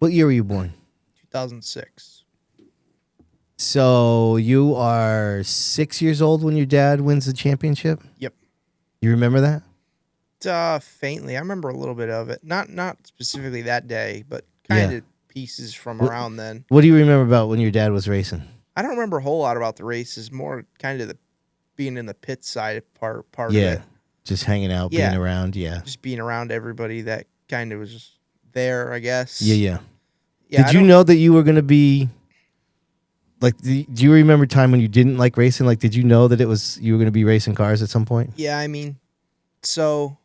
What year were you born? 2006. So you are 6 years old when your dad wins the championship? Yep. You remember that? Faintly. I remember a little bit of it. Not specifically that day, but kind of pieces from around then. What do you remember about when your dad was racing? I don't remember a whole lot about the races, more kind of the being in the pit side part of it. Just hanging out, being around, Just being around everybody that kind of was just there, I guess. Yeah. Did you know that you were going to be, like, do you remember a time when you didn't like racing? Like, did you know that you were going to be racing cars at some point? Yeah, I mean, so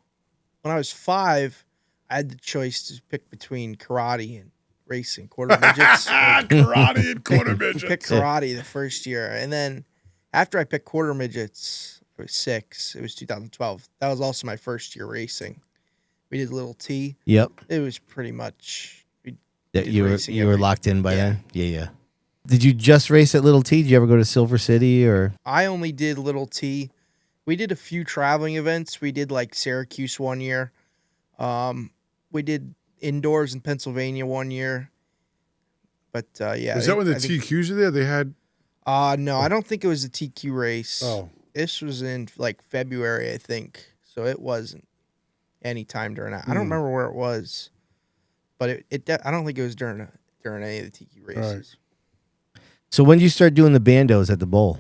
when I was 5, I had the choice to pick between karate and racing, quarter midgets. Karate and quarter midgets. Picked karate the first year. And then after I picked quarter midgets, it was 6. It was 2012. That was also my first year racing. We did Little T. Yep. It was pretty much... You were locked in by then? Yeah. Did you just race at Little T? Did you ever go to Silver City? Or I only did Little T. We did a few traveling events. We did like Syracuse one year. We did indoors in Pennsylvania one year. But yeah. Was that when the TQs were there? They had... No, I don't think it was a TQ race. Oh. This was in like February, I think. So it wasn't any time during that. I don't remember where it was. But I don't think it was during any of the TQ races. Right. So when did you start doing the bandos at the bowl?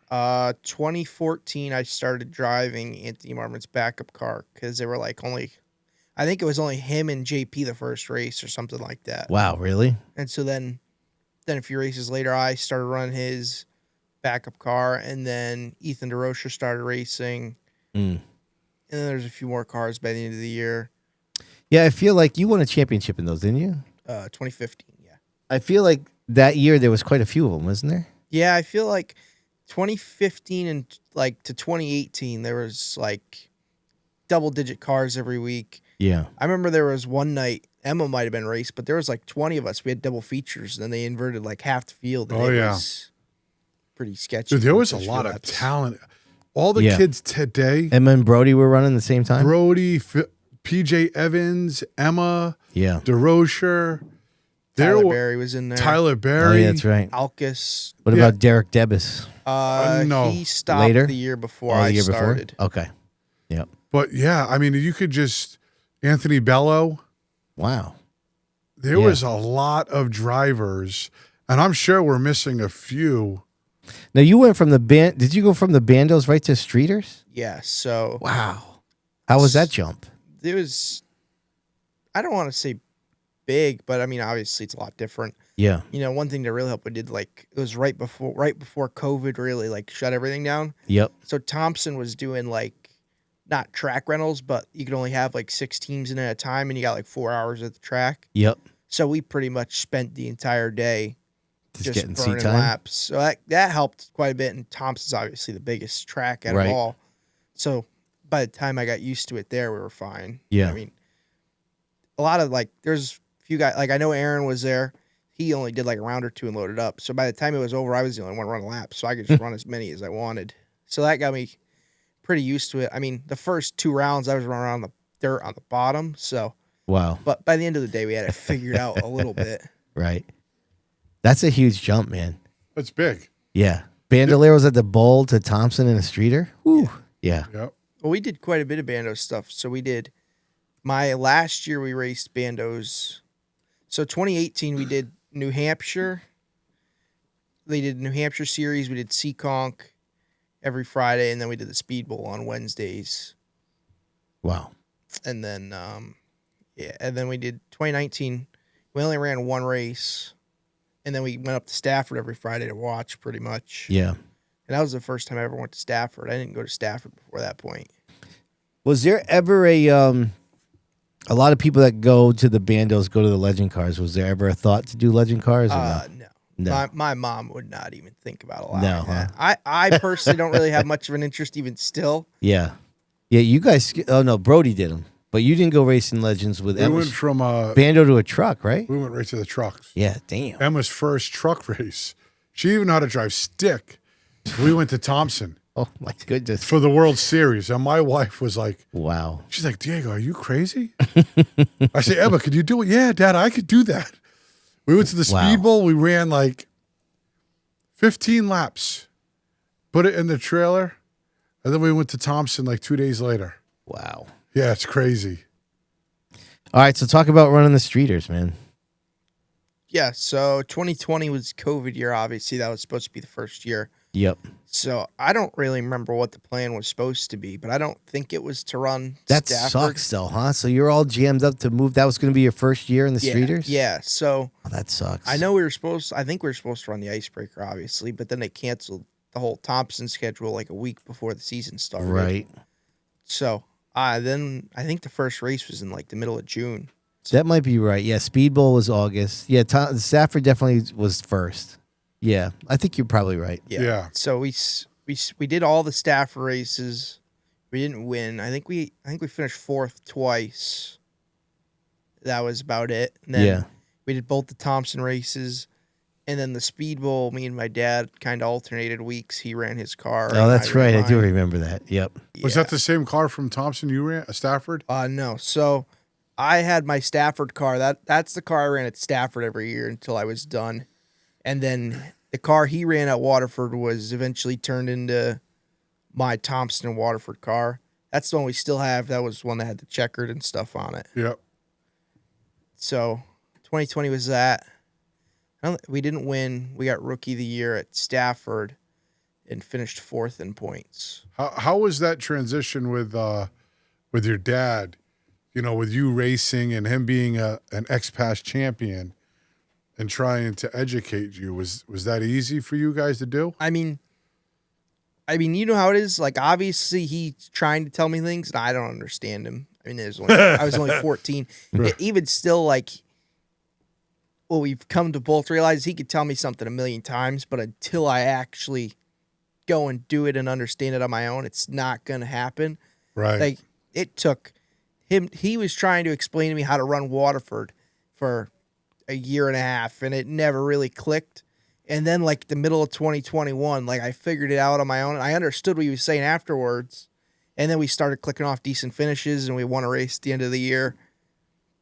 2014, I started driving Anthony Marmon's backup car because they were like I think it was only him and JP the first race or something like that. Wow, really? And so then a few races later, I started running his backup car, and then Ethan DeRocher started racing. And then there's a few more cars by the end of the year. Yeah, I feel like you won a championship in those, didn't you? 2015, yeah. I feel like that year there was quite a few of them, wasn't there? Yeah, I feel like 2015 and like to 2018 there was like double-digit cars every week. Yeah. I remember there was one night, Emma might have been raced, but there was like 20 of us. We had double features, and then they inverted like half the field. And it was pretty sketchy. Dude, there was a lot of talent. All the kids today. Emma and Brody were running at the same time? Brody, PJ Evans, Emma, DeRocher. Tyler Berry was in there. Tyler Berry. Oh, yeah, that's right. Alkus. What about Derek Debus? No. He stopped Later? the year before I started. Okay. Yep. But yeah, I mean, you could just Anthony Bello. Wow. There was a lot of drivers, and I'm sure we're missing a few. Now you went from the band. Did you go from the bandos right to streeters? Yeah. So wow. How was that jump? It was. I don't want to say big, but I mean, obviously it's a lot different. Yeah. You know, one thing that really helped, we did like it was right before COVID really like shut everything down. Yep. So Thompson was doing like not track rentals, but you could only have like 6 teams in at a time, and you got like 4 hours at the track. Yep. So we pretty much spent the entire day just getting burning seat time. laps. So that helped quite a bit. And Thompson's obviously the biggest track out of all. So by the time I got used to it there, we were fine. Yeah. I mean, a lot of like, there's a few guys, like I know Aaron was there. He only did like a round or two and loaded up. So by the time it was over, I was the only one running laps. So I could just run as many as I wanted. So that got me pretty used to it. I mean, the first 2 rounds, I was running around the dirt on the bottom. So, wow. But by the end of the day, we had it figured out a little bit. Right. That's a huge jump, man. That's big. Yeah. Bandoleros at the bowl to Thompson and a streeter. Woo. Yeah. Yep. Well, we did quite a bit of bando stuff. So we did, my last year we raced bandos. So 2018 we did New Hampshire. They did New Hampshire series. We did Seekonk every Friday, and then we did the Speedbowl on Wednesdays. Wow. And then, and then we did 2019. We only ran 1 race, and then we went up to Stafford every Friday to watch pretty much. Yeah. And that was the first time I ever went to Stafford. I didn't go to Stafford before that point. Was there ever a lot of people that go to the bandos go to the legend cars? Was there ever a thought to do legend cars? Or no? No. My mom would not even think about allowing No, that. I personally don't really have much of an interest even still. Yeah. Yeah, you guys, oh no, Brody did them. But you didn't go racing legends with We Emma. went from bando to a truck, right? We went right to the trucks. Yeah, damn. Emma's first truck race. She didn't even know how to drive stick. We went to Thompson. Oh my goodness. for the World Series. And my wife was like, Wow. she's like, Diego, are you crazy? I say, Emma, could you do it? Yeah, Dad, I could do that. We went to the Wow. Speedbowl. We ran like 15 laps, put it in the trailer, and then we went to Thompson like 2 days later. Wow. Yeah, it's crazy. All right, so talk about running the streeters, man. Yeah, so 2020 was COVID year, obviously. That was supposed to be the first year. Yep. So I don't really remember what the plan was supposed to be, but I don't think it was to run That Stafford. sucks though, huh? So you're all jammed up to move. That was going to be your first year in the streeters? Yeah, so Oh, that sucks. I know I think we were supposed to run the icebreaker, obviously, but then they canceled the whole Thompson schedule like a week before the season started. Right. So then I think the first race was in like the middle of June. That might be right. Yeah, Speedbowl was August. Yeah, Stafford definitely was first. Yeah, I think you're probably right. Yeah. So we did all the Stafford races. We didn't win. I think we finished fourth twice. That was about it. And then we did both the Thompson races, and then the Speedbowl. Me and my dad kind of alternated weeks. He ran his car. Oh, that's right. I do remember that. Yep. Was that the same car from Thompson you ran, Stafford? No. So I had my Stafford car. That's the car I ran at Stafford every year until I was done. And then the car he ran at Waterford was eventually turned into my Thompson and Waterford car. That's the one we still have. That was one that had the checkered and stuff on it. Yep. So 2020 was that. We didn't win. We got Rookie of the Year at Stafford and finished fourth in points. How was that transition with your dad? You know, with you racing and him being an ex-past champion and trying to educate you, was that easy for you guys to do? I mean, you know how it is. Like, obviously, he's trying to tell me things, and I don't understand him. I mean, I was only 14. Even still, like, well, we've come to both realize he could tell me something a million times, but until I actually go and do it and understand it on my own, it's not going to happen. Right. Like, it took him. He was trying to explain to me how to run Waterford for a year and a half, and it never really clicked. And then, like, the middle of 2021, like, I figured it out on my own, and I understood what he was saying afterwards. And then we started clicking off decent finishes, and we won a race at the end of the year.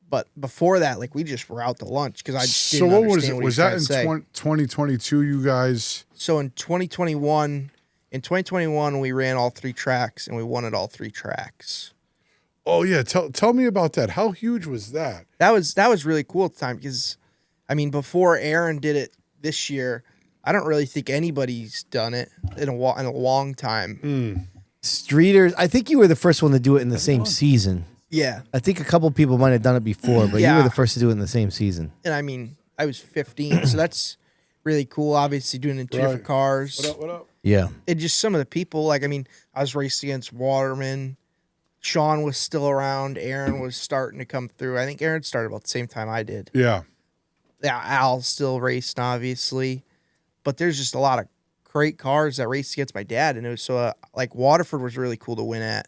But before that, like, we just were out to lunch because I just didn't understand what he was trying to say. Was that in 2022, you guys? So in 2021, we ran all three tracks, and we won at all three tracks. Oh, yeah. Tell me about that. How huge was that? That was really cool at the time because, I mean, before Aaron did it this year, I don't really think anybody's done it in a long time. Streeters, I think you were the first one to do it in the same season. Yeah. I think a couple people might have done it before, but you were the first to do it in the same season. And I mean, I was 15, so that's really cool. Obviously, doing it in two different cars. What up? Yeah. And just some of the people, like, I mean, I was racing against Waterman. Sean was still around. Aaron was starting to come through. I think Aaron started about the same time I did. Yeah. Yeah, Al's still racing, obviously. But there's just a lot of great cars that raced against my dad. And it was so, like, Waterford was really cool to win at.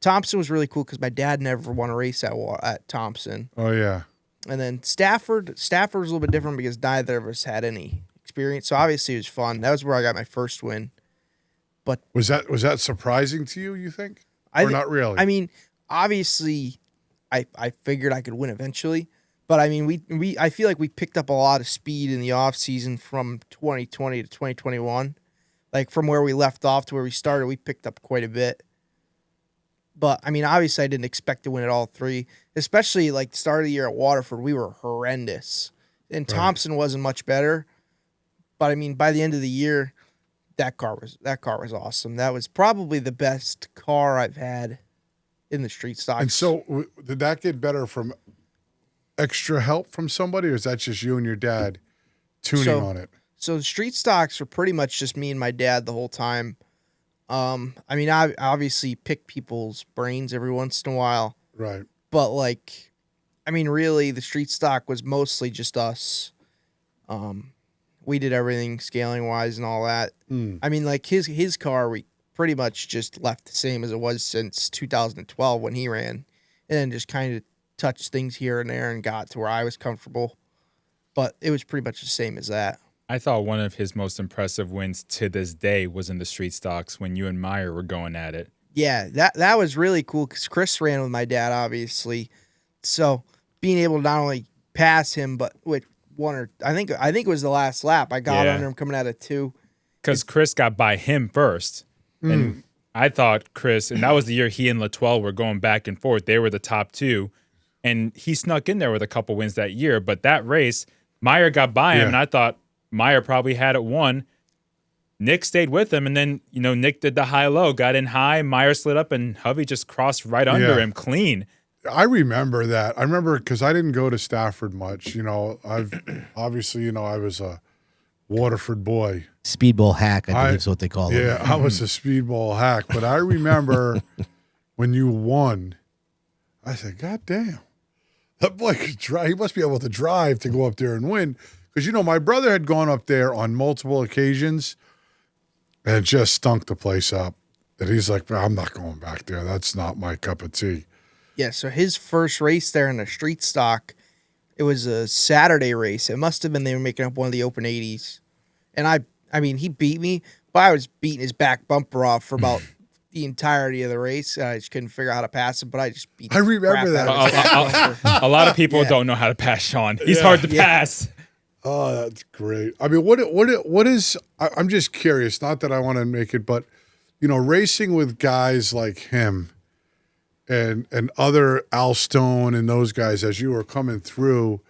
Thompson was really cool because my dad never won a race at Thompson. Oh, yeah. And then Stafford was a little bit different because neither of us had any experience. So obviously it was fun. That was where I got my first win. But was that surprising to you think? Or not really? I mean, obviously I figured I could win eventually. But I mean, I feel like we picked up a lot of speed in the off season from 2020 to 2021. Like from where we left off to where we started, we picked up quite a bit. But I mean, obviously I didn't expect to win at all three, especially like the start of the year at Waterford, we were horrendous. And Thompson wasn't much better. But I mean, by the end of the year, that car was awesome. That was probably the best car I've had in the street stock. And so did that get better from extra help from somebody, or is that just you and your dad tuning on it? So the street stocks were pretty much just me and my dad the whole time. I mean, I obviously pick people's brains every once in a while. Right. But like, I mean, really the street stock was mostly just us. We did everything scaling wise and all that. I mean, like his car, we pretty much just left the same as it was since 2012 when he ran, and then just kind of touched things here and there and got to where I was comfortable. But it was pretty much the same as that. I thought one of his most impressive wins to this day was in the street stocks when you and Meyer were going at it. Yeah, that was really cool because Chris ran with my dad, obviously. So being able to not only pass him, but with I think it was the last lap. I got under him coming out of 2. Because Chris got by him first. And I thought Chris, and that was the year he and Latoile were going back and forth. They were the top 2. And he snuck in there with a couple wins that year. But that race, Meyer got by him, and I thought Meyer probably had it won. Nick stayed with him, and then, Nick did the high-low, got in high, Meyer slid up, and Hovey just crossed right under him clean. I remember that. I remember because I didn't go to Stafford much. I've obviously, I was a Waterford boy. Speedbowl hack, I believe is what they call it. Yeah, I was a speedball hack. But I remember when you won, I said, God damn, that boy could drive. He must be able to drive to go up there and win. Because, my brother had gone up there on multiple occasions and just stunk the place up. And he's like, I'm not going back there. That's not my cup of tea. Yeah, so his first race there in the street stock, it was a Saturday race. It must have been they were making up one of the open 80s. And I mean, he beat me, but I was beating his back bumper off for about the entirety of the race. I just couldn't figure out how to pass him, but I just beat I remember that. A lot of people don't know how to pass Sean. He's hard to pass. Oh, that's great. I mean, what is, I'm just curious, not that I want to make it, but, racing with guys like him and other Al Stone and those guys as you were coming through,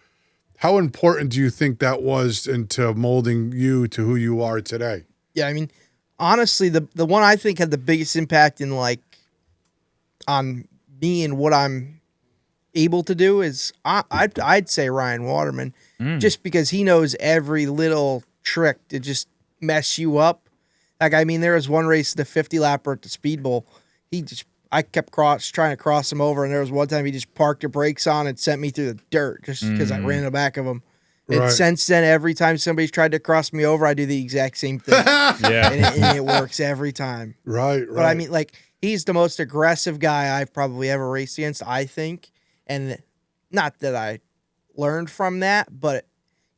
how important do you think that was into molding you to who you are today? Yeah, I mean, honestly, the one I think had the biggest impact in on me and what I'm able to do is I'd say Ryan Waterman, just because he knows every little trick to just mess you up. There was one race, the 50 lapper at the Speedbowl. I kept trying to cross him over, and there was one time he just parked the brakes on and sent me through the dirt just because I ran in the back of him. And since then, every time somebody's tried to cross me over, I do the exact same thing. And it works every time. Right. But I mean, he's the most aggressive guy I've probably ever raced against, I think. And not that I learned from that, but,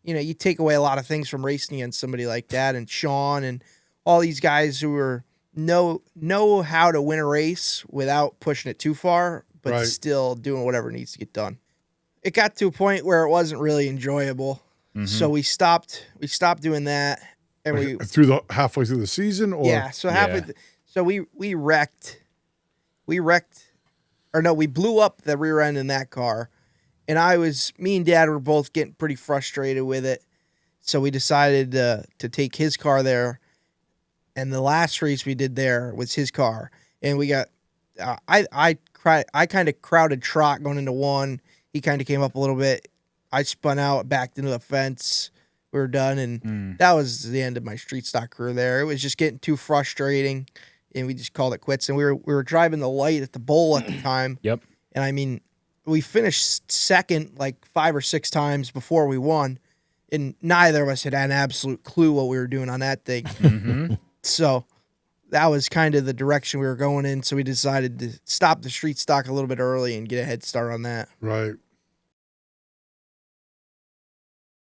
you take away a lot of things from racing against somebody like that. And Sean and all these guys who know how to win a race without pushing it too far, but still doing whatever needs to get done. It got to a point where it wasn't really enjoyable, so we stopped doing that, and we halfway through the season, or so halfway. So we wrecked, or no, we blew up the rear end in that car, and me and Dad were both getting pretty frustrated with it, so we decided to take his car there. And the last race we did there was his car, and we got I kind of crowded trot going into one. He kind of came up a little bit. I spun out, backed into the fence. We were done, and that was the end of my street stock career there. It was just getting too frustrating, and we just called it quits. And we were driving the light at the bowl at the time. Yep. And I mean, we finished second 5 or 6 times before we won, and neither of us had an absolute clue what we were doing on that thing. So that was kind of the direction we were going in. So we decided to stop the street stock a little bit early and get a head start on that. Right.